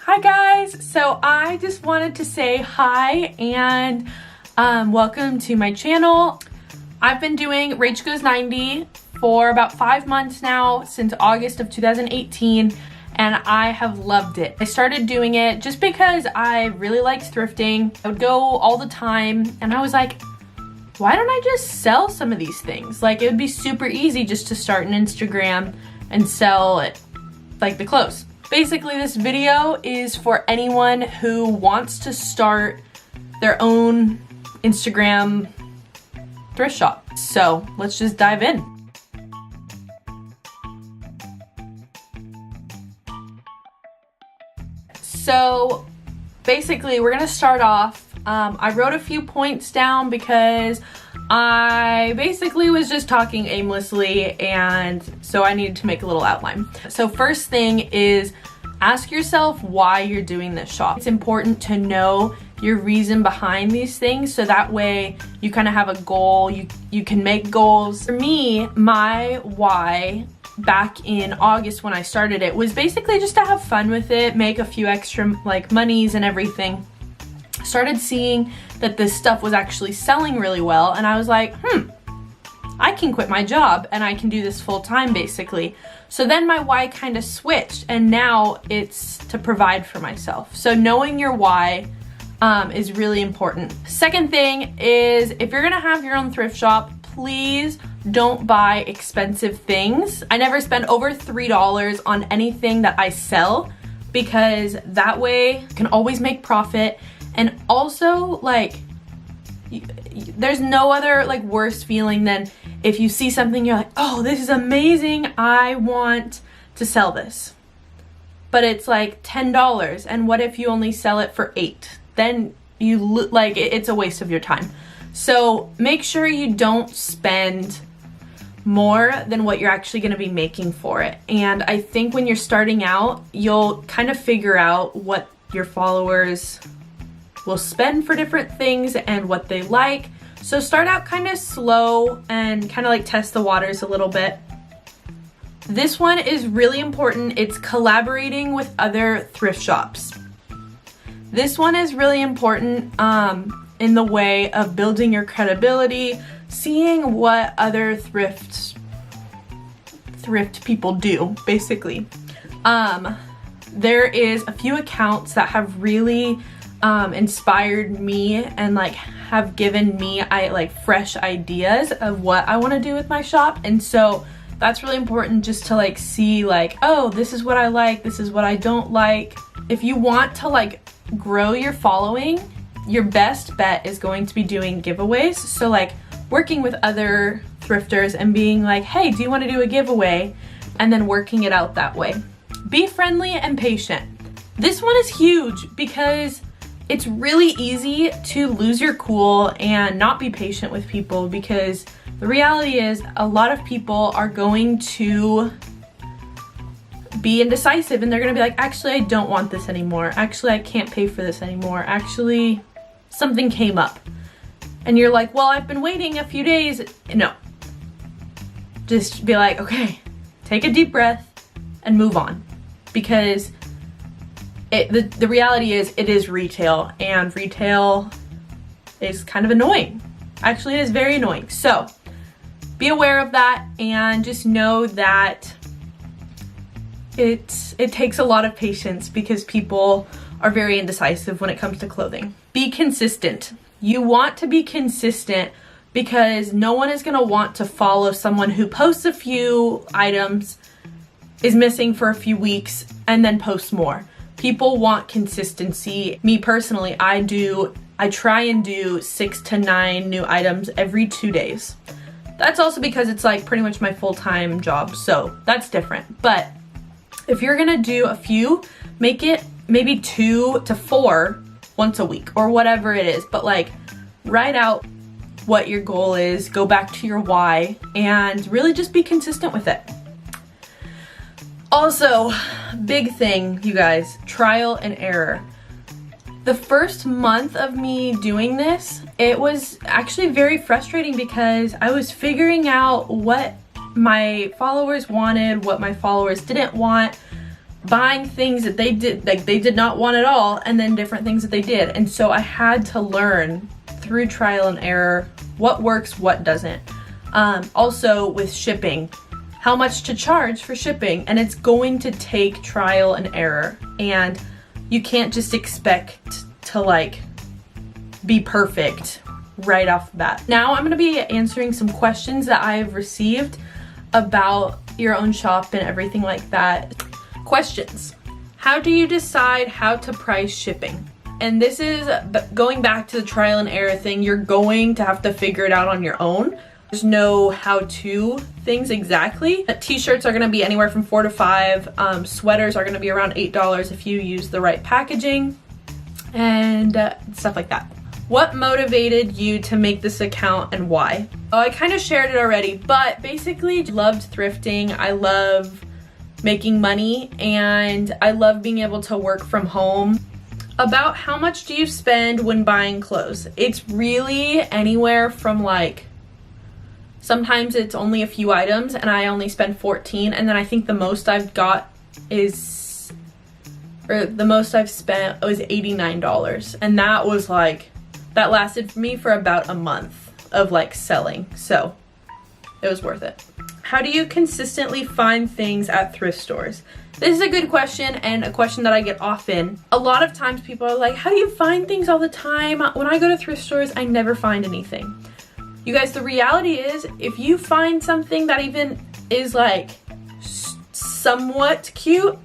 Hi guys, so I just wanted to say hi and welcome to my channel. I've been doing Rach Goes 90 for about 5 months now, since August of 2018, and I have loved it. I started doing it just because I really liked thrifting. I would go all the time and I was like, why don't I just sell some of these things? Like, it would be super easy just to start an Instagram and sell it, like the clothes. Basically, this video is for anyone who wants to start their own Instagram thrift shop. So let's just dive in. So basically, we're gonna start off. I wrote a few points down because I basically was just talking aimlessly, and so I needed to make a little outline. So first thing is, ask yourself why you're doing this shop. It's important to know your reason behind these things, so that way you kind of have a goal, you can make goals. For me, my why back in August when I started it was basically just to have fun with it, make a few extra like monies and everything. Started seeing that this stuff was actually selling really well, and I was like, I can quit my job and I can do this full time basically. So then my why kind of switched, and now it's to provide for myself. So knowing your why is really important. Second thing is, if you're gonna have your own thrift shop, please don't buy expensive things. I never spend over $3 on anything that I sell, because that way you can always make profit. And also, like, there's no other like worse feeling than if you see something, you're like, oh, this is amazing, I want to sell this, but it's like $10, and what if you only sell it for $8? Then you like it's a waste of your time. So make sure you don't spend more than what you're actually going to be making for it. And I think when you're starting out, you'll kind of figure out what your followers will spend for different things and what they like. So start out kind of slow and kind of like test the waters a little bit. This one is really important. It's collaborating with other thrift shops. This one is really important in the way of building your credibility, seeing what other thrift people do, basically. There is a few accounts that have really inspired me and like have given me fresh ideas of what I want to do with my shop. And so that's really important, just to like see like, oh, this is what I like, this is what I don't like. If you want to like grow your following, your best bet is going to be doing giveaways. So like working with other thrifters and being like, hey, do you want to do a giveaway? And then working it out that way. Be friendly and patient. This one is huge because it's really easy to lose your cool and not be patient with people, because the reality is a lot of people are going to be indecisive, and they're gonna be like, actually, I don't want this anymore. Actually, I can't pay for this anymore. Actually, something came up. And you're like, well, I've been waiting a few days. No. Just be like, okay, take a deep breath and move on. Because the reality is, it is retail, and retail is kind of annoying. Actually, it is very annoying. So be aware of that, and just know that it takes a lot of patience, because people are very indecisive when it comes to clothing. Be consistent. You want to be consistent, because no one is going to want to follow someone who posts a few items, is missing for a few weeks, and then posts more. People want consistency. Me personally, I try and do 6 to 9 new items every 2 days. That's also because it's like pretty much my full-time job, so that's different. But if you're gonna do a few, make it maybe 2 to 4 once a week or whatever it is. But like, write out what your goal is, go back to your why, and really just be consistent with it. Also, big thing, you guys, trial and error. The first month of me doing this, it was actually very frustrating, because I was figuring out what my followers wanted, what my followers didn't want, buying things that they did not want at all, and then different things that they did. And so I had to learn through trial and error what works, what doesn't. Also with shipping, how much to charge for shipping, and it's going to take trial and error, and you can't just expect to like be perfect right off the bat. Now I'm going to be answering some questions that I've received about your own shop and everything like that. Questions. How do you decide how to price shipping? And this is going back to the trial and error thing. You're going to have to figure it out on your own. There's no how-to things exactly. T-shirts are going to be anywhere from $4 to $5. Sweaters are going to be around $8 if you use the right packaging and stuff like that. What motivated you to make this account and why? Oh, I kind of shared it already, but basically loved thrifting. I love making money and I love being able to work from home. About how much do you spend when buying clothes? It's really anywhere from like, sometimes it's only a few items and I only spend $14, and then I think the most I've got is, or the most I've spent was $89, and that was like, that lasted for me for about a month of like selling, so it was worth it. How do you consistently find things at thrift stores? This is a good question, and a question that I get often. A lot of times people are like, how do you find things all the time? When I go to thrift stores, I never find anything. You guys, the reality is, if you find something that even is like somewhat cute,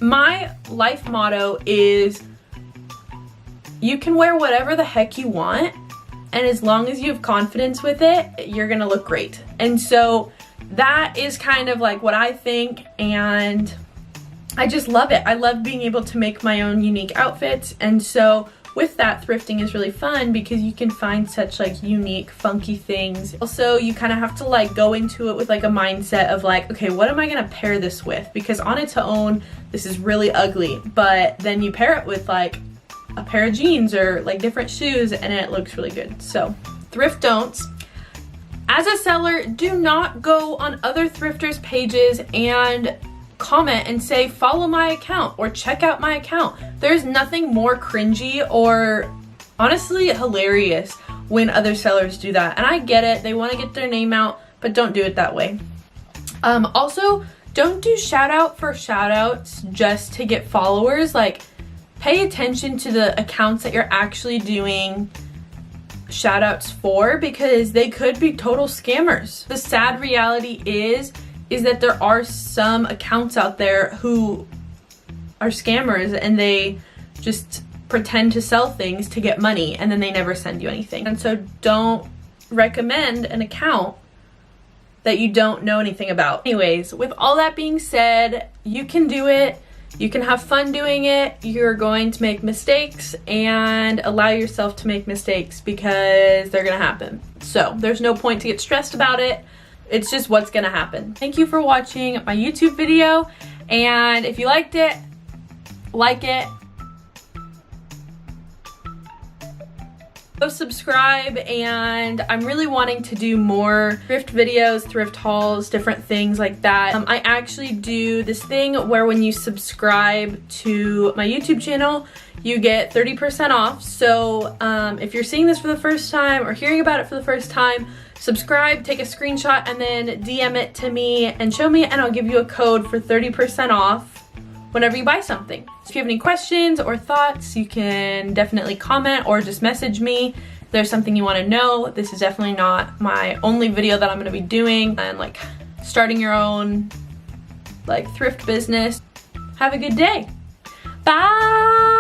my life motto is you can wear whatever the heck you want, and as long as you have confidence with it, you're gonna look great. And so that is kind of like what I think, and I just love it. I love being able to make my own unique outfits, and so with that, thrifting is really fun because you can find such like unique, funky things. Also, you kind of have to like go into it with like a mindset of like, okay, what am I gonna pair this with? Because on its own, this is really ugly, but then you pair it with like a pair of jeans or like different shoes and it looks really good. So, thrift don'ts. As a seller, do not go on other thrifters' pages and comment and say follow my account or check out my account. There's nothing more cringy or honestly hilarious when other sellers do that, and I get it, they want to get their name out, but don't do it that way. Also, don't do shout out for shout outs just to get followers. Like, pay attention to the accounts that you're actually doing shout outs for, because they could be total scammers. The sad reality is that there are some accounts out there who are scammers and they just pretend to sell things to get money and then they never send you anything. And so don't recommend an account that you don't know anything about. Anyways, with all that being said, you can do it. You can have fun doing it. You're going to make mistakes, and allow yourself to make mistakes because they're gonna happen. So there's no point to get stressed about it. It's just what's gonna happen. Thank you for watching my YouTube video, and if you liked it, like it. Go subscribe, and I'm really wanting to do more thrift videos, thrift hauls, different things like that. I actually do this thing where when you subscribe to my YouTube channel, you get 30% off. So if you're seeing this for the first time or hearing about it for the first time, subscribe, take a screenshot, and then DM it to me and show me, and I'll give you a code for 30% off whenever you buy something. If you have any questions or thoughts, you can definitely comment or just message me. If there's something you want to know, this is definitely not my only video that I'm going to be doing, and like starting your own like thrift business. Have a good day. Bye.